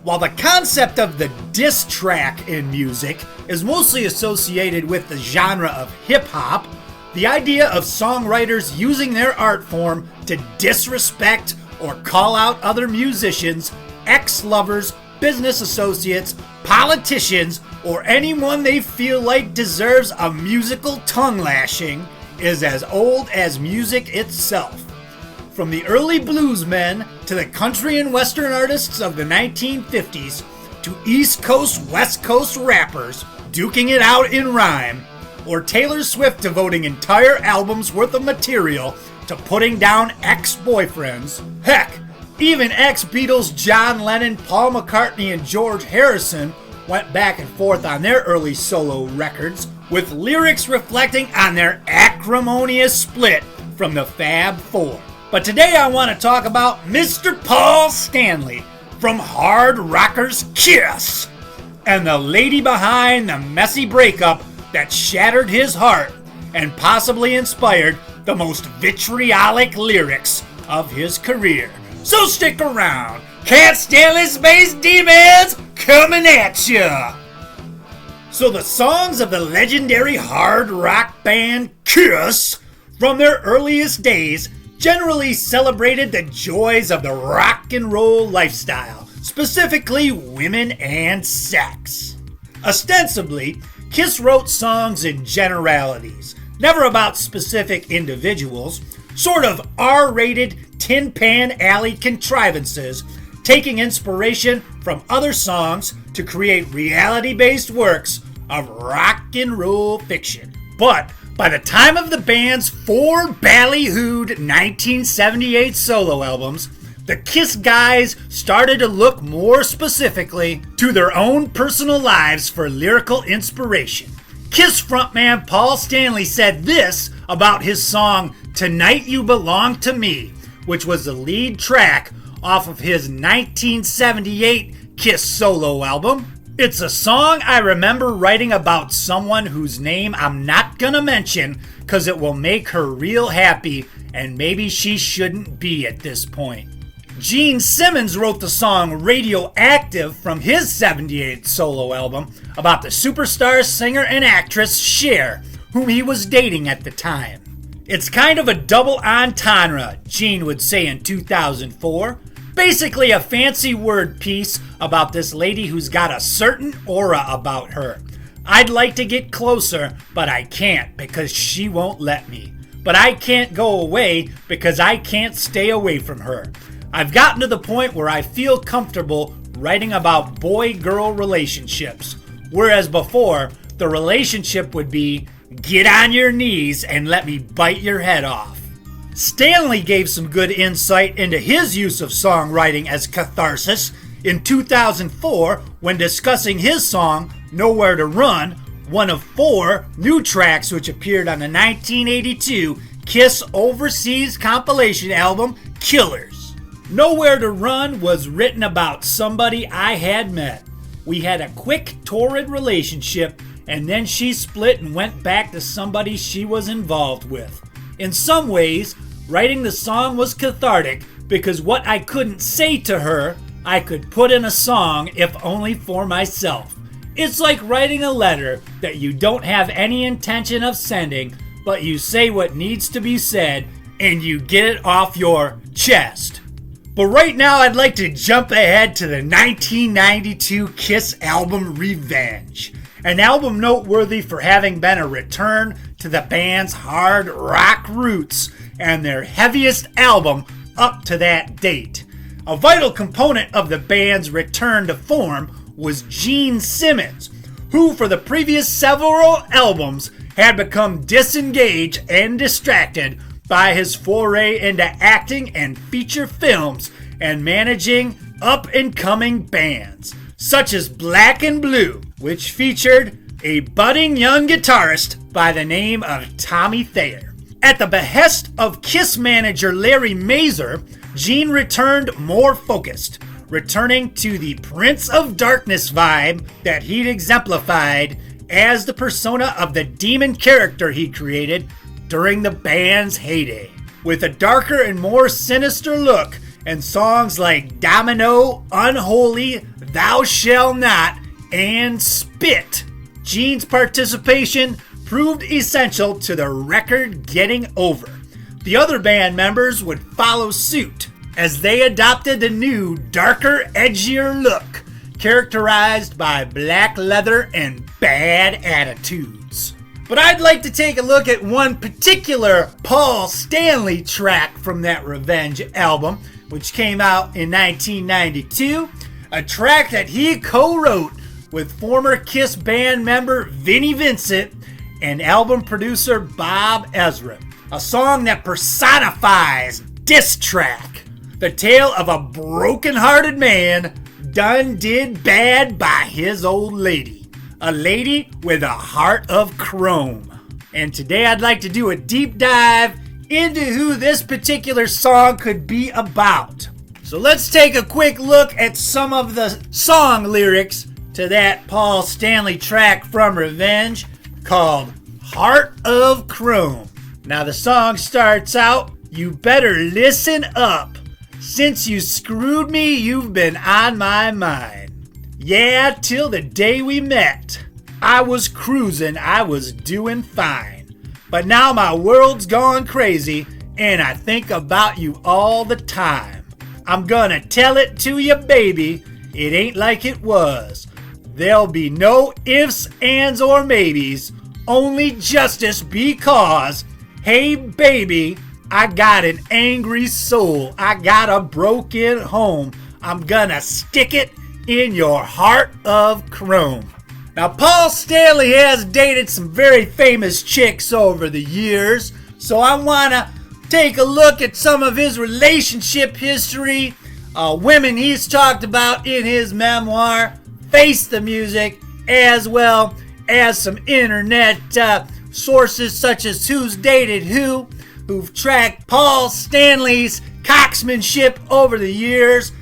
While the concept of the diss track in music is mostly associated with the genre of hip-hop, the idea of songwriters using their art form to disrespect or call out other musicians, ex-lovers, business associates, politicians, or anyone they feel like deserves a musical tongue lashing is as old as music itself. From the early bluesmen to the country and western artists of the 1950s to East Coast, West Coast rappers duking it out in rhyme, or Taylor Swift devoting entire albums worth of material to putting down ex-boyfriends. Heck, even ex-Beatles John Lennon, Paul McCartney, and George Harrison went back and forth on their early solo records, with lyrics reflecting on their acrimonious split from the Fab Four. But today I want to talk about Mr. Paul Stanley from Hard Rockers Kiss and the lady behind the messy breakup that shattered his heart and possibly inspired the most vitriolic lyrics of his career. So stick around. Cat Stanley Space Demons coming at ya! So the songs of the legendary hard rock band Kiss from their earliest days generally celebrated the joys of the rock and roll lifestyle, specifically women and sex. Ostensibly, Kiss wrote songs in generalities, never about specific individuals, sort of R-rated Tin Pan Alley contrivances, taking inspiration from other songs to create reality-based works of rock and roll fiction. But by the time of the band's four ballyhooed 1978 solo albums, the Kiss guys started to look more specifically to their own personal lives for lyrical inspiration. Kiss frontman Paul Stanley said this about his song Tonight You Belong to Me, which was the lead track off of his 1978 Kiss solo album. It's a song I remember writing about someone whose name I'm not gonna mention because it will make her real happy and maybe she shouldn't be at this point. Gene Simmons wrote the song Radioactive from his 78 solo album about the superstar singer and actress Cher, whom he was dating at the time. It's kind of a double entendre, Gene would say in 2004. Basically a fancy word piece about this lady who's got a certain aura about her. I'd like to get closer, but I can't because she won't let me. But I can't go away because I can't stay away from her. I've gotten to the point where I feel comfortable writing about boy-girl relationships, whereas before, the relationship would be, get on your knees and let me bite your head off. Stanley gave some good insight into his use of songwriting as catharsis in 2004 when discussing his song Nowhere to Run, one of four new tracks which appeared on the 1982 Kiss Overseas compilation album Killers. Nowhere to Run was written about somebody I had met. We had a quick, torrid relationship, and then she split and went back to somebody she was involved with. In some ways, writing the song was cathartic because what I couldn't say to her, I could put in a song if only for myself. It's like writing a letter that you don't have any intention of sending, but you say what needs to be said and you get it off your chest. But right now I'd like to jump ahead to the 1992 Kiss album Revenge, an album noteworthy for having been a return to the band's hard rock roots and their heaviest album up to that date. A vital component of the band's return to form was Gene Simmons, who for the previous several albums had become disengaged and distracted by his foray into acting and feature films and managing up-and-coming bands, such as Black and Blue, which featured a budding young guitarist by the name of Tommy Thayer. At the behest of Kiss manager Larry Mazer, Gene returned more focused, returning to the Prince of Darkness vibe that he'd exemplified as the persona of the demon character he created during the band's heyday. With a darker and more sinister look and songs like Domino, Unholy, Thou Shall Not, and Spit. Gene's participation proved essential to the record getting over. The other band members would follow suit as they adopted the new, darker, edgier look, characterized by black leather and bad attitudes. But I'd like to take a look at one particular Paul Stanley track from that Revenge album, which came out in 1992, a track that he co-wrote with former Kiss band member Vinnie Vincent and album producer Bob Ezrin. A song that personifies Diss Track, the tale of a broken-hearted man done did bad by his old lady. A lady with a heart of chrome. And today I'd like to do a deep dive into who this particular song could be about. So let's take a quick look at some of the song lyrics to that Paul Stanley track from Revenge called Heart of Chrome. Now the song starts out, "You better listen up. Since you screwed me, you've been on my mind. Yeah, till the day we met. I was cruising, I was doing fine. But now my world's gone crazy, and I think about you all the time. I'm gonna tell it to you, baby, it ain't like it was. There'll be no ifs, ands, or maybes, only justice because, hey baby, I got an angry soul, I got a broken home. I'm gonna stick it in your heart of chrome." Now, Paul Stanley has dated some very famous chicks over the years, so I want to take a look at some of his relationship history, women he's talked about in his memoir, Face the Music, as well as some internet sources such as Who's Dated Who, who've tracked Paul Stanley's cocksmanship over the years,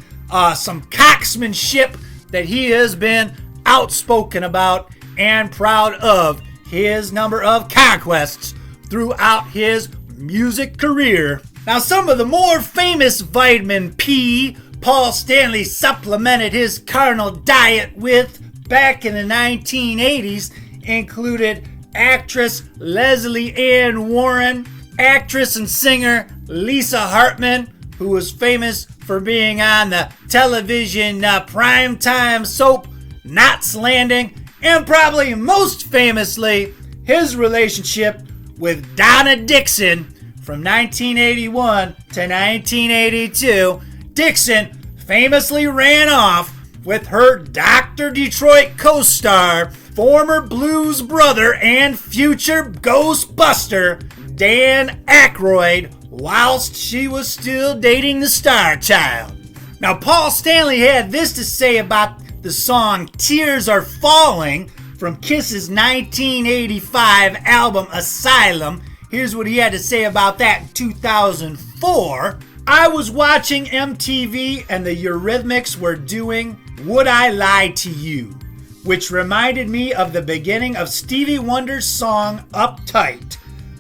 some cocksmanship that he has been outspoken about and proud of his number of conquests throughout his music career. Now, some of the more famous vitamin P Paul Stanley supplemented his carnal diet with back in the 1980s included actress Leslie Ann Warren, actress and singer Lisa Hartman, who was famous for being on the television primetime soap Knots Landing, and probably most famously his relationship with Donna Dixon from 1981 to 1982. Dixon famously ran off with her Dr. Detroit co-star, former Blues brother and future Ghostbuster Dan Aykroyd, whilst she was still dating the Star Child. Now, Paul Stanley had this to say about the song Tears Are Falling from Kiss's 1985 album Asylum. Here's what he had to say about that in 2004. "I was watching MTV and the Eurythmics were doing Would I Lie to You, which reminded me of the beginning of Stevie Wonder's song Uptight.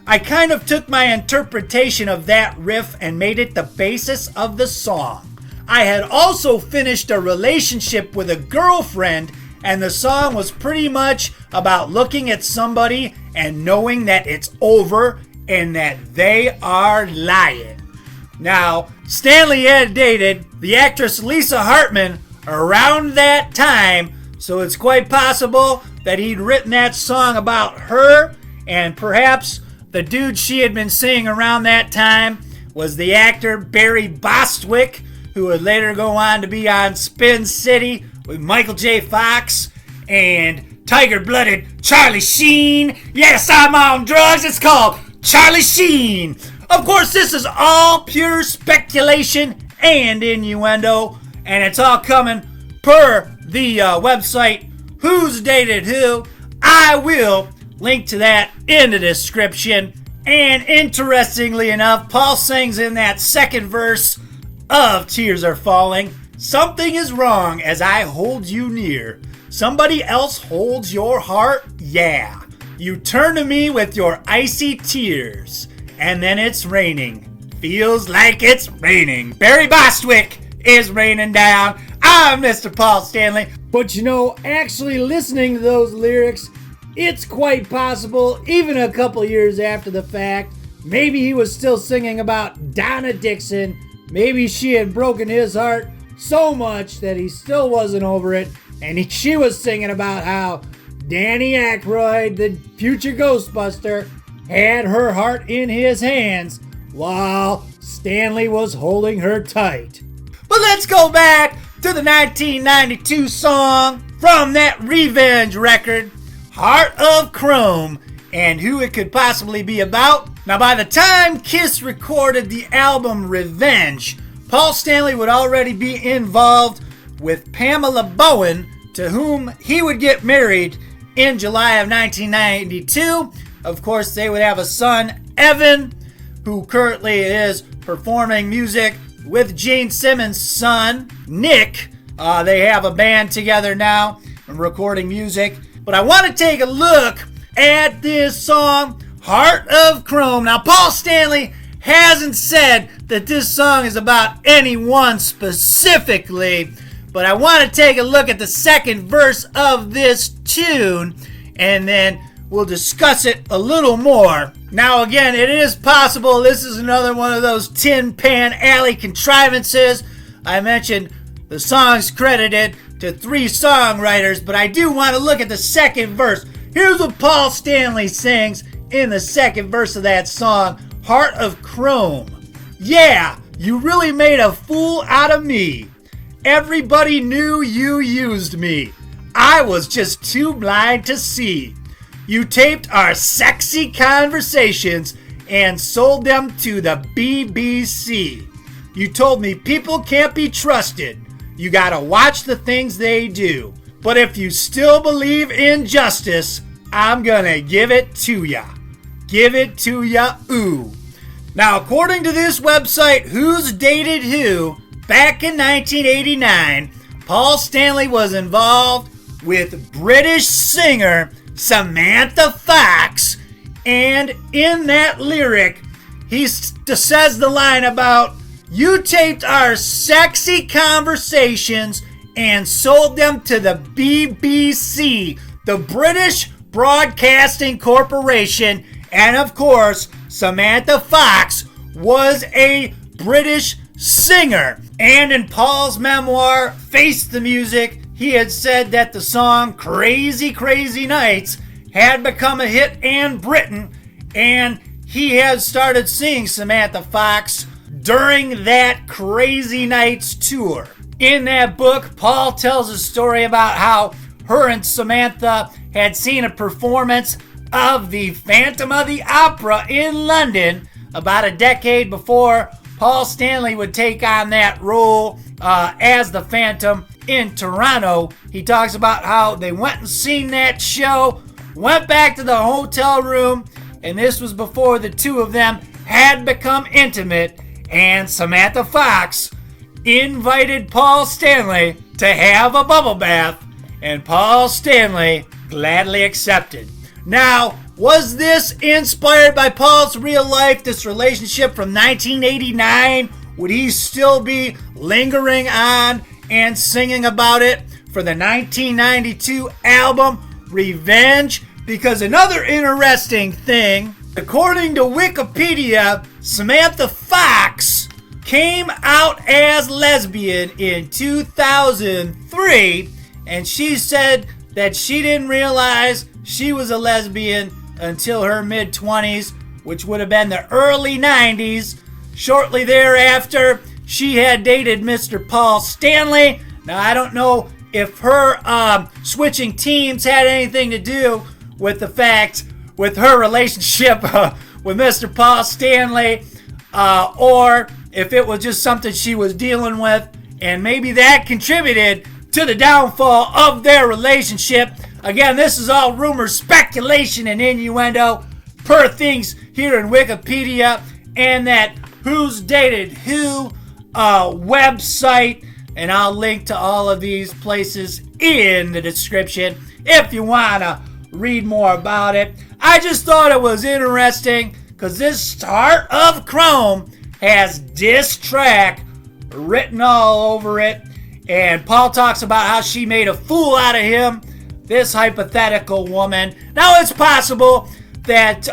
I kind of took my interpretation of that riff and made it the basis of the song. I had also finished a relationship with a girlfriend, and the song was pretty much about looking at somebody and knowing that it's over and that they are lying." Now, Stanley had dated the actress Lisa Hartman around that time, so it's quite possible that he'd written that song about her, and perhaps the dude she had been seeing around that time was the actor Barry Bostwick, who would later go on to be on Spin City with Michael J. Fox and tiger-blooded Charlie Sheen. Yes, I'm on drugs. It's called Charlie Sheen. Of course, this is all pure speculation and innuendo, and it's all coming per the website Who's Dated Who. I will link to that in the description. And interestingly enough, Paul sings in that second verse of Tears Are Falling, "Something is wrong as I hold you near. Somebody else holds your heart, yeah. You turn to me with your icy tears, and then it's raining. feels like it's raining. Barry Bostwick is raining down. I'm Mr. Paul Stanley. But actually listening to those lyrics, it's quite possible, even a couple years after the fact, maybe he was still singing about Donna Dixon. Maybe she had broken his heart so much that he still wasn't over it. And she was singing about how Danny Aykroyd, the future Ghostbuster, had her heart in his hands while Stanley was holding her tight. But let's go back to the 1992 song from that Revenge record, Heart of Chrome, and who it could possibly be about. Now, by the time Kiss recorded the album Revenge, Paul Stanley would already be involved with Pamela Bowen, to whom he would get married in July of 1992. Of course, they would have a son, Evan, who currently is performing music with Gene Simmons' son, Nick. They have a band together now and recording music. But I want to take a look at this song, Heart of Chrome. Now, Paul Stanley hasn't said that this song is about anyone specifically, but I want to take a look at the second verse of this tune, and then we'll discuss it a little more. Now, again, it is possible this is another one of those Tin Pan Alley contrivances. I mentioned the song's credited to 3 songwriters, but I do want to look at the second verse. Here's what Paul Stanley sings in the second verse of that song, Heart of Chrome. Yeah, you really made a fool out of me. Everybody knew you used me. I was just too blind to see. You taped our sexy conversations and sold them to the BBC. You told me people can't be trusted. You gotta watch the things they do. But if you still believe in justice, I'm gonna give it to ya. Give it to ya, ooh. Now, according to this website, Who's Dated Who, back in 1989, Paul Stanley was involved with British singer Samantha Fox, and in that lyric, he says the line about, you taped our sexy conversations and sold them to the BBC, the British Broadcasting Corporation, and of course, Samantha Fox was a British singer. And in Paul's memoir, Face the Music, he had said that the song Crazy Crazy Nights had become a hit in Britain, and he had started seeing Samantha Fox during that Crazy Nights tour. In that book, Paul tells a story about how her and Samantha had seen a performance of the Phantom of the Opera in London about a decade before Paul Stanley would take on that role as the Phantom in Toronto. He talks about how they went and seen that show, went back to the hotel room, and this was before the two of them had become intimate, and Samantha Fox invited Paul Stanley to have a bubble bath, and Paul Stanley gladly accepted. Now, was this inspired by Paul's real life, this relationship from 1989? Would he still be lingering on and singing about it for the 1992 album Revenge? Because another interesting thing, according to Wikipedia, Samantha Fox came out as lesbian in 2003, and she said that she didn't realize she was a lesbian until her mid-20s, which would have been the early 90s. Shortly thereafter, she had dated Mr. Paul Stanley. Now, I don't know if her switching teams had anything to do with the fact with her relationship with Mr. Paul Stanley, or if it was just something she was dealing with, and maybe that contributed to the downfall of their relationship. Again, this is all rumor, speculation, and innuendo per things here in Wikipedia and that Who's Dated Who website, and I'll link to all of these places in the description if you want to read more about it. I just thought it was interesting because this Heart of Chrome has diss track written all over it. And Paul talks about how she made a fool out of him, this hypothetical woman. Now, it's possible that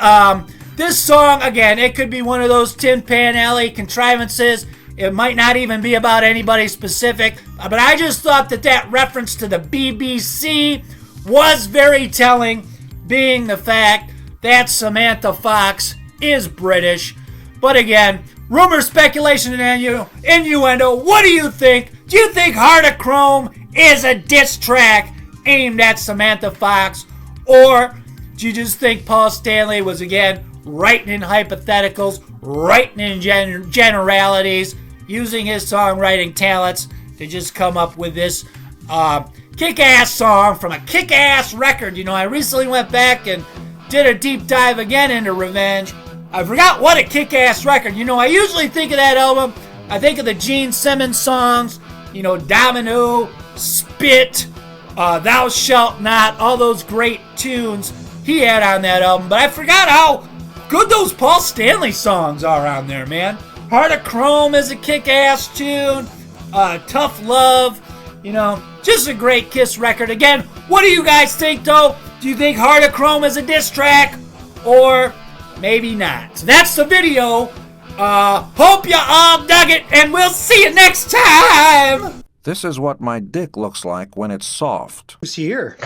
this song, again, it could be one of those Tin Pan Alley contrivances. It might not even be about anybody specific. But I just thought that reference to the BBC was very telling, being the fact that Samantha Fox is British. But again, rumor, speculation, and innuendo. What do you think? Do you think Heart of Chrome is a diss track aimed at Samantha Fox? Or do you just think Paul Stanley was, again, writing in hypotheticals, writing in generalities, using his songwriting talents to just come up with this kick-ass song from a kick-ass record? You know, I recently went back and did a deep dive again into Revenge. I forgot what a kick-ass record. You know, I usually think of that album, I think of the Gene Simmons songs, you know, Domino, Spit, Thou Shalt Not, all those great tunes he had on that album. But I forgot how good those Paul Stanley songs are on there, man. Heart of Chrome is a kick-ass tune. Tough Love, you know, just a great Kiss record. Again, what do you guys think, though? Do you think Heart of Chrome is a diss track? Or maybe not? So that's the video. Hope you all dug it, and we'll see you next time. This is what my dick looks like when it's soft. Who's here?